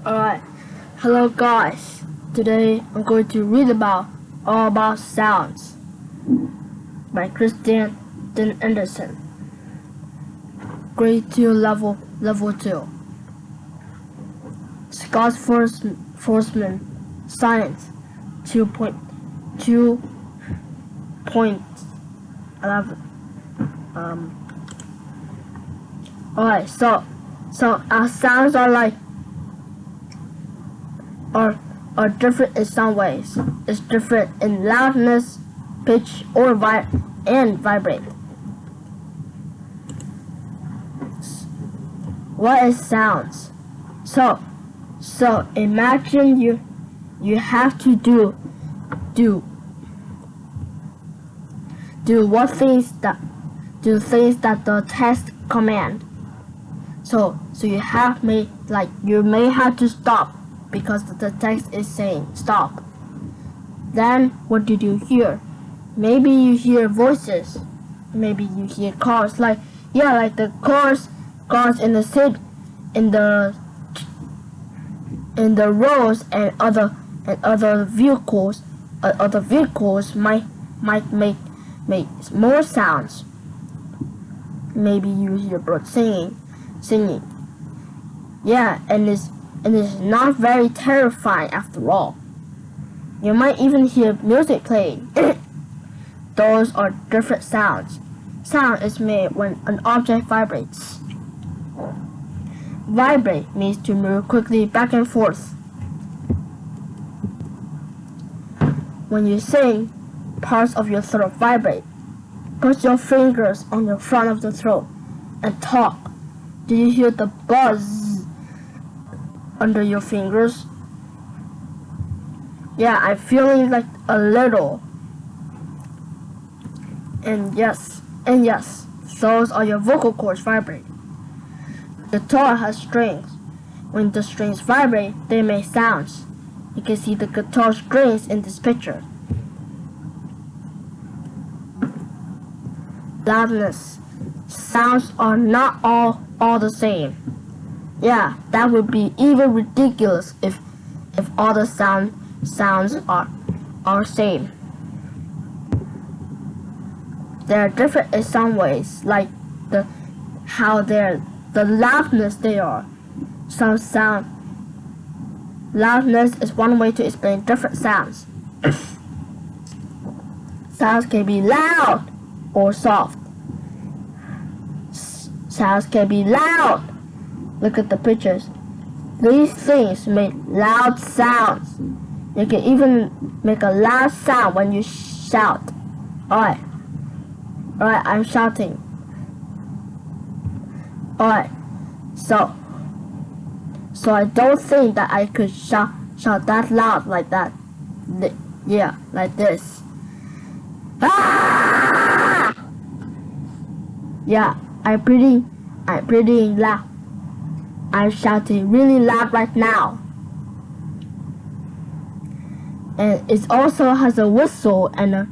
Alright, hello guys. Today I'm going to read about All About Sounds by Christian Andersen. Grade 2 level 2. Scott Forsman Science 2.11. Alright, so our sounds are different in some ways. It's different in loudness, pitch, or vibrate. What is sounds? So imagine you have to do things that the text command. So you may have to stop because the text is saying stop. Then what did you hear? Maybe you hear voices. Maybe you hear cars, like the cars in the city, in the roads, and other vehicles. Other vehicles might make more sounds. Maybe you hear birds singing. Yeah, and it's not very terrifying after all. You might even hear music playing. Those are different sounds. Sound is made when an object vibrates. Vibrate means to move quickly back and forth. When you sing, parts of your throat vibrate. Put your fingers on the front of the throat and talk. Do you hear the buzz under your fingers? Yeah, I'm feeling like a little. And yes, those are your vocal cords vibrating. The guitar has strings. When the strings vibrate, they make sounds. You can see the guitar strings in this picture. Loudness. Sounds are not all the same. Yeah, that would be even ridiculous if all the sounds are same. They're different in some ways, like the loudness they are. Loudness is one way to explain different sounds. Sounds can be loud or soft. Sounds can be loud. Look at the pictures. These things make loud sounds. You can even make a loud sound when you shout. Alright, I'm shouting. Alright, so I don't think that I could shout that loud like that. Yeah, like this. Ah! Yeah, I'm pretty loud. I'm shouting really loud right now. And it also has a whistle and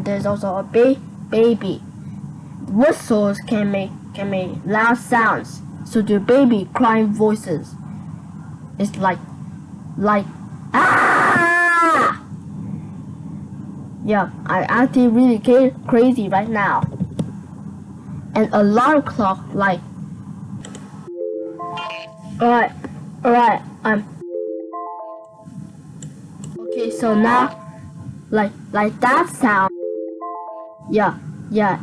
there's also a baby. Whistles can make loud sounds. So do baby crying voices. It's like ah! Yeah, I'm acting really crazy right now. An alarm clock like. Alright, okay, so now, like that sound. Yeah,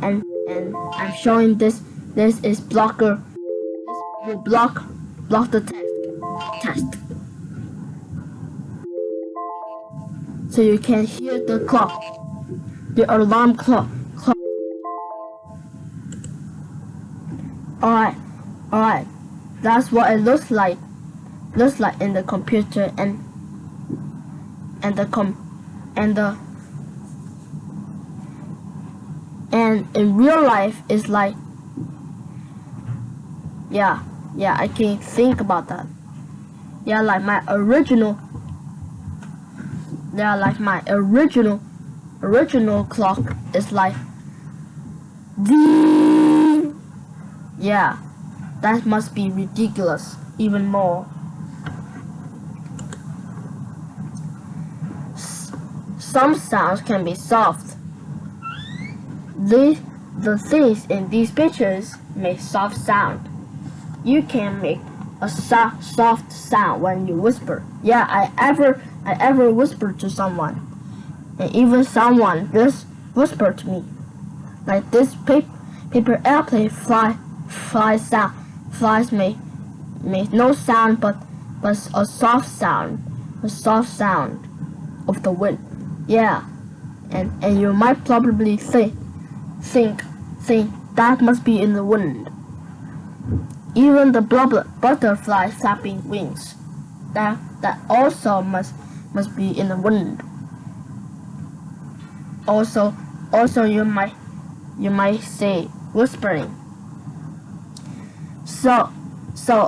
and I'm showing this is blocker. This will block the test. So you can hear the clock, the alarm clock. Alright. That's what it looks like in the computer and in real life it's like yeah, I can think about that. Yeah, like my original clock is like ding. Yeah, that must be ridiculous even more. some sounds can be soft. The things in these pictures make soft sound. You can make a soft sound when you whisper. Yeah, I ever whispered to someone, and even someone just whispered to me. Like this paper airplane flies make no sound but a soft sound of the wind. Yeah, and you might probably think that must be in the wind. Even the butterfly flapping wings, that also must be in the wind. Also you might say whispering. So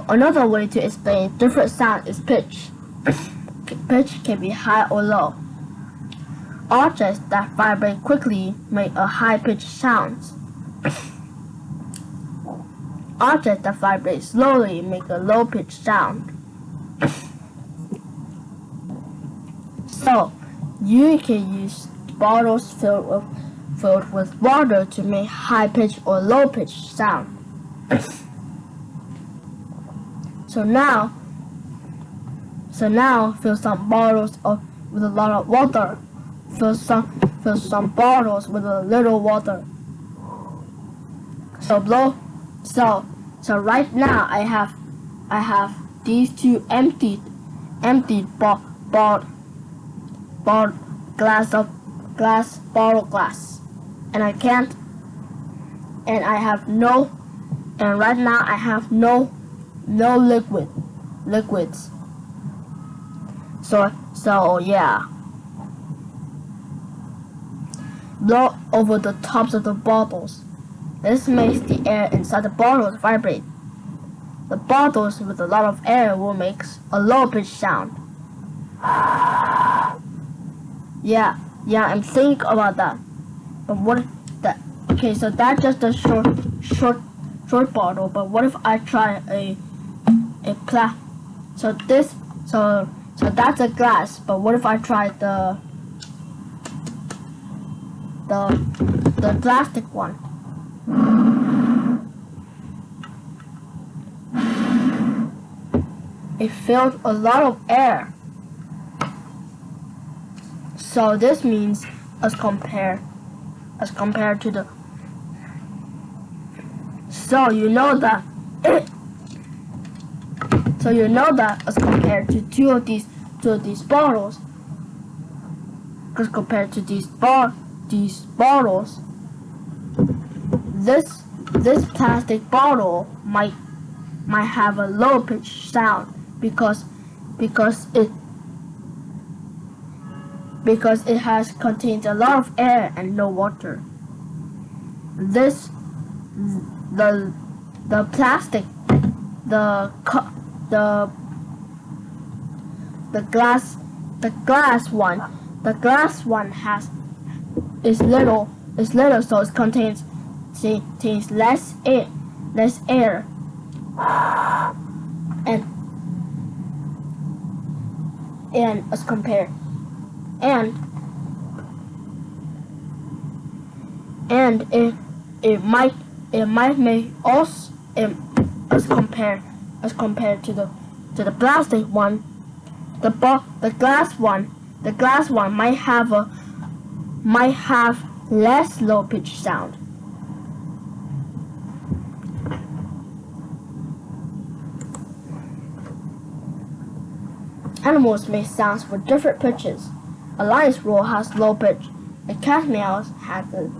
another way to explain different sound is pitch. Pitch can be high or low. Objects that vibrate quickly make a high-pitched sound. Objects that vibrate slowly make a low-pitched sound. So you can use bottles filled with water to make high-pitched or low-pitched sound. So now fill some bottles with a lot of water. Fill some bottles with a little water. So right now I have these two empty bottle glass, and right now I have no liquids. So yeah. Blow over the tops of the bottles. This makes the air inside the bottles vibrate. The bottles with a lot of air will make a low-pitched sound. Yeah, I'm thinking about that. But what if that? Okay, so that's just a short bottle. But what if I try a So that's a glass. But what if I try the plastic one? It filled a lot of air. So this means as compared to the. So you know that as compared to two of these bottles, as compared to these bottles, this plastic bottle might have a low pitched sound because it has contains a lot of air and no water. The plastic, the glass one is little, so it contains less air, and as compared and it might make us as compared to the plastic one, the glass one might have less low pitched sound. Animals make sounds with different pitches. A lion's roar has low pitch. A cat meows has a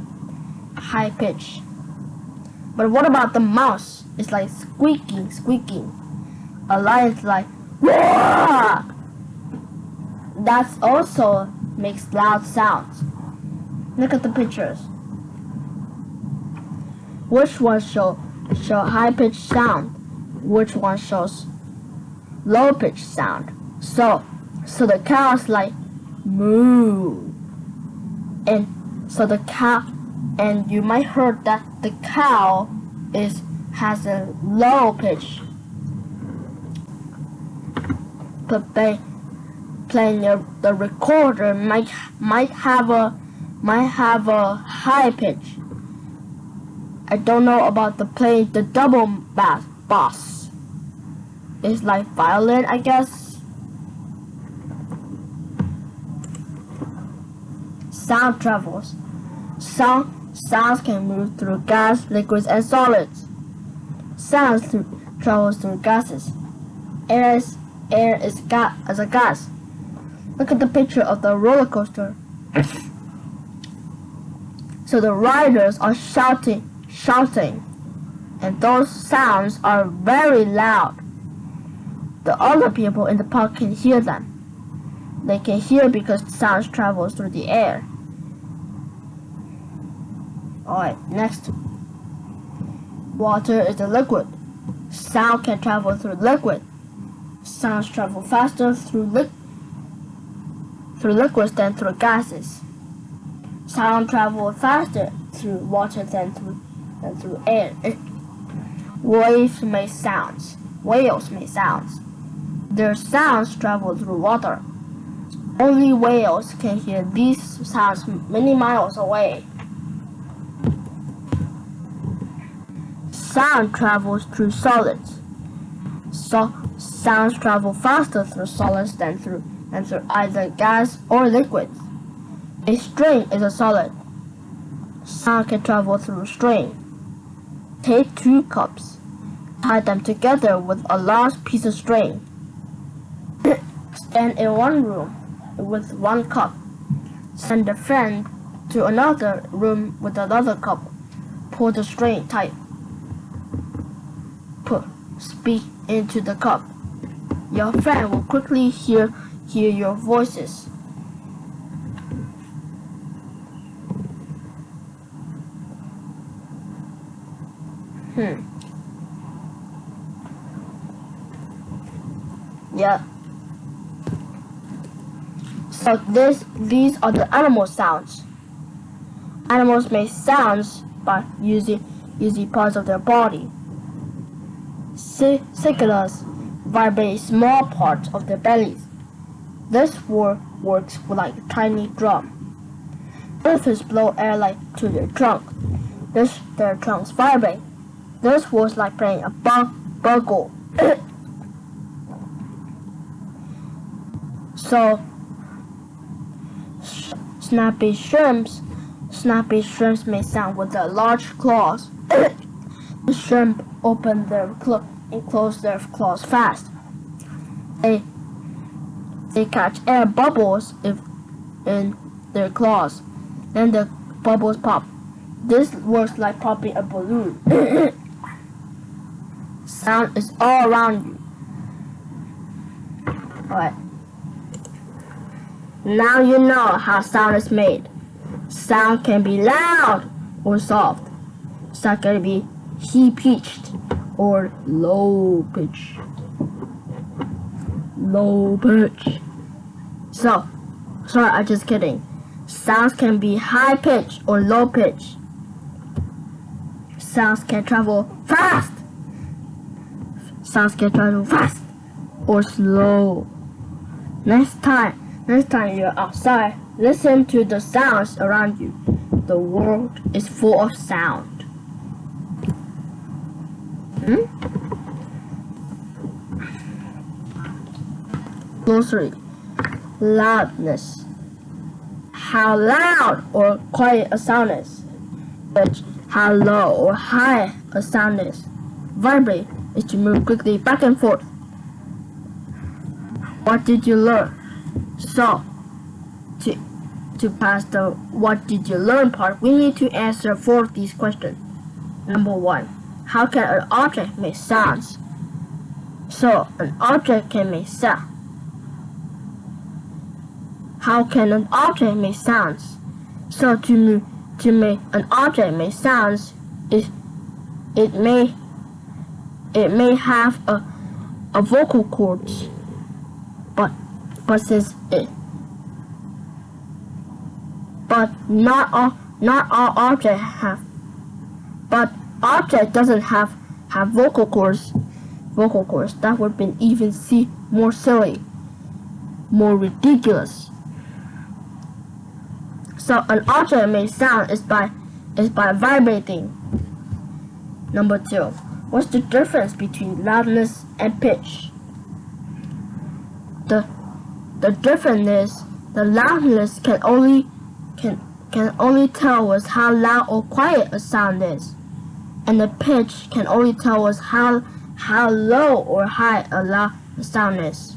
high pitch. But what about the mouse? It's like squeaking. A lion's like, "Roar!" That also makes loud sounds. Look at the pictures. Which one show high pitched sound? Which one shows low pitched sound? So the cow is like moo, and so the cow, and you might heard that the cow has a low pitch. playing the recorder might have a high pitch. I don't know about playing the double bass. It's like violin, I guess. Sound travels. Sounds can move through gas, liquids, and solids. Sounds travels through gases. Air is a gas. Look at the picture of the roller coaster. So the riders are shouting, and those sounds are very loud. The other people in the park can hear them. They can hear because sounds travels through the air. Alright, next. Water is a liquid. Sound can travel through liquid. Sounds travel faster through liquids than through gases. Sound travels faster through water than through air. Waves make sounds. Whales make sounds. Their sounds travel through water. Only whales can hear these sounds many miles away. Sound travels through solids. Sounds travel faster through solids than through either gas or liquids. A string is a solid. Sound can travel through a string. Take 2 cups. Tie them together with a large piece of string. Stand in one room with 1 cup. Send a friend to another room with another cup. Pull the string tight. Speak into the cup. Your friend will quickly hear your voices. Yeah. So these are the animal sounds. Animals make sounds by using parts of their body. Cicadas vibrate small parts of their bellies. This works like a tiny drum. Elephants blow air to their trunk. Their trunks vibrate. This works like playing a bugle. So, snappy shrimps make sound with their large claws. The shrimp open their and close their claws fast. They catch air bubbles in their claws. Then the bubbles pop. This works like popping a balloon. Sound is all around you. Alright. Now you know how sound is made. Sound can be loud or soft. Sound can be high-pitched or low-pitched. Low-pitch. So, sorry, I'm just kidding. Sounds can be high-pitched or low-pitched. Sounds can travel fast. Sounds can travel fast or slow. Next time you're outside, listen to the sounds around you. The world is full of sound. Glossary. Loudness. How loud or quiet a sound is. Pitch. How low or high a sound is. Vibrate is to move quickly back and forth. What did you learn? So, to pass the what did you learn part, we need to answer 4 of these questions. Number 1. How can an object make sounds? So, an object can make sound. How can an object make sounds? So, to make an object make sounds, it may have a vocal cords, but not all objects have. But object doesn't have vocal cords. That would be even more silly. more ridiculous. So an object makes sound is by vibrating. Number 2. What's the difference between loudness and pitch? The difference is the loudness can only tell us how loud or quiet a sound is, and the pitch can only tell us how low or high a sound is.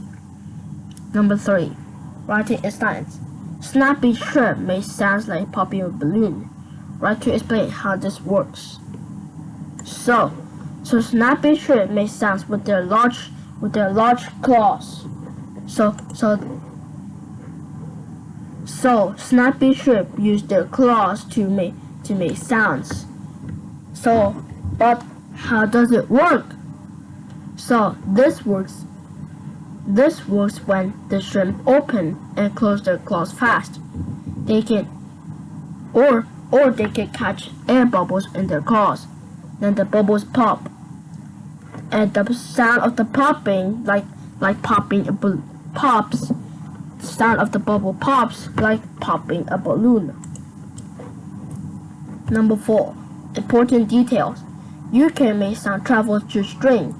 Number 3. Writing is science. Snappy shrimp makes sounds like popping a balloon. Write to explain how this works. So snappy shrimp make sounds with their large claws. So snappy shrimp use their claws to make sounds. So, but how does it work? So this works when the shrimp open and close their claws fast. They can or they can catch air bubbles in their claws. Then the bubbles pop, and the sound of the popping, like popping a pops. The sound of the bubble pops like popping a balloon. Number 4. Important details. You can make sound travel through string.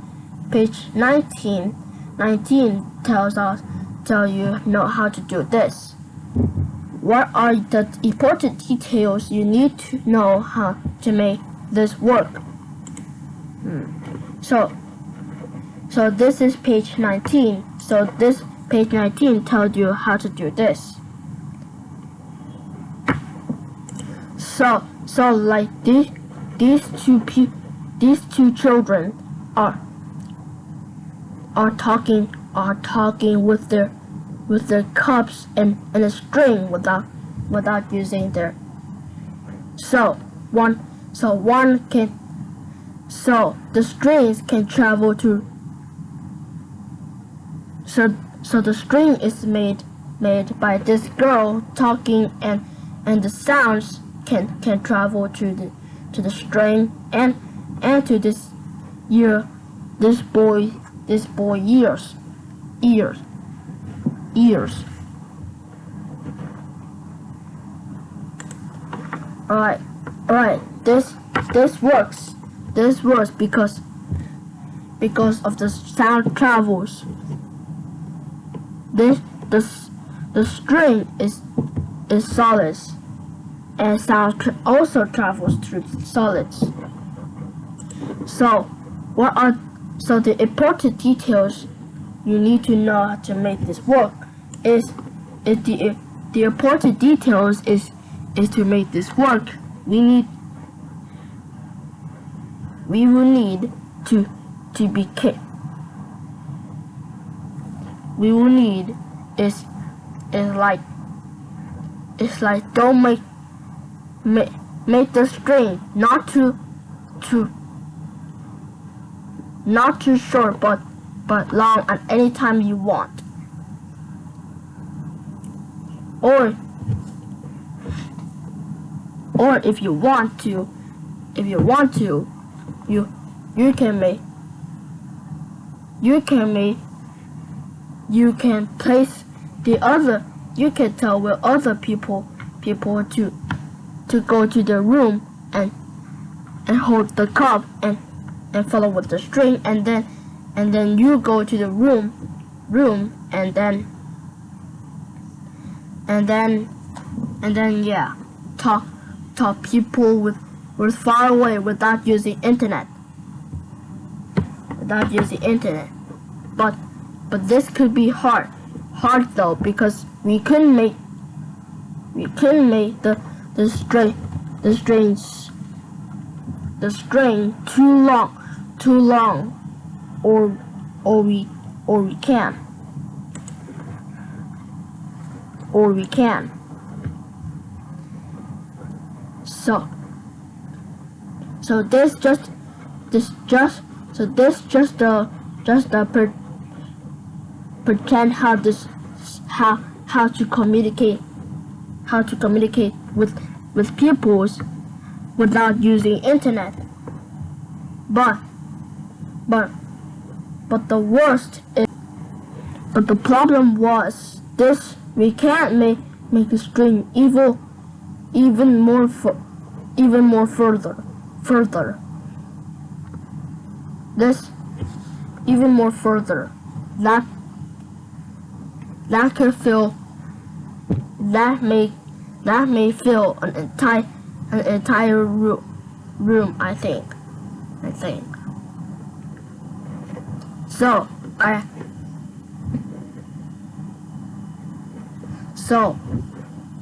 Page 19 tell you know how to do this. What are the important details you need to know how to make this work? So this is page 19. So this page 19 tells you how to do this. So like these two children are talking with their cups and a string without using their. So the strings can travel to. So the string is made by this girl talking, and the sounds can travel to the string and to this boy ears. Alright. This works. This works because of the sound travels. The string is solids, and sound also travels through solids. So the important details you need to know how to make this work is the important details is to make this work. We will need to be careful. We will need is like don't make the string not too short but long at any time you want. Or if you want to you can place the other. You can tell with other people to go to the room and hold the cup and follow with the string, and then you go to the room and then yeah, talk people with far away without using internet. But this could be hard though, because we couldn't make the string too long, or we can. So this just pretend how to communicate with people without using internet. But the problem was this we can't make the string even more further. This even more further. That can fill. That may fill an entire room. I think. So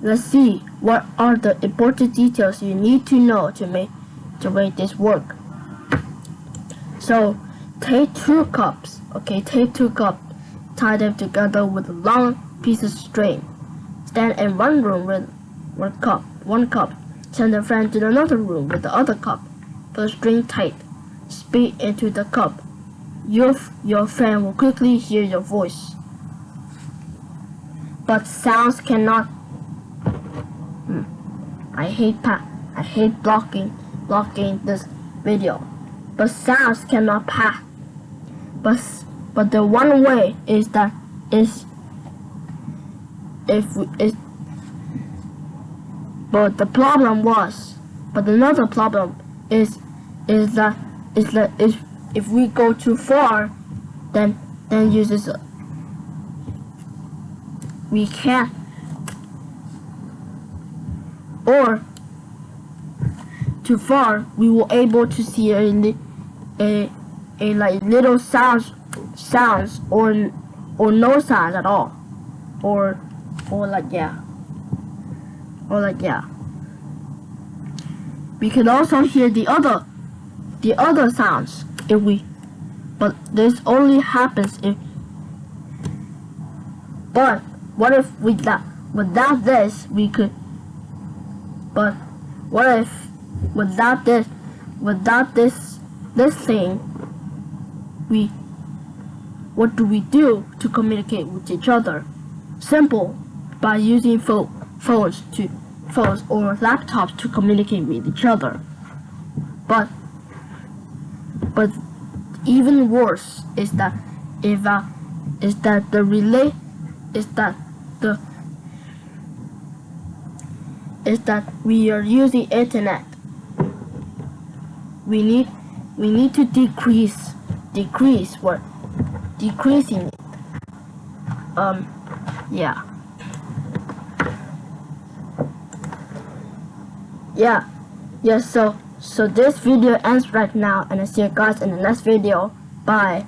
let's see what are the important details you need to know to make this work. So take 2 cups, tie them together with a long piece of string. Stand in one room with one cup. Send a friend to another room with the other cup. Put the string tight. Speak into the cup. Your friend will quickly hear your voice. But sounds cannot. I hate blocking this video. But sounds cannot pass. But the one way is but another problem is that if we go too far, then uses we can't, or too far we will able to see a like little sounds or no sounds at all, or like we can also hear the other sounds but this only happens if. But what if without this we could? But what if without this thing, what do we do to communicate with each other? Simple, by using phones or laptops to communicate with each other. But even worse is that we are using internet. We need to decreasing it. So this video ends right now, and I'll see you guys in the next video. Bye.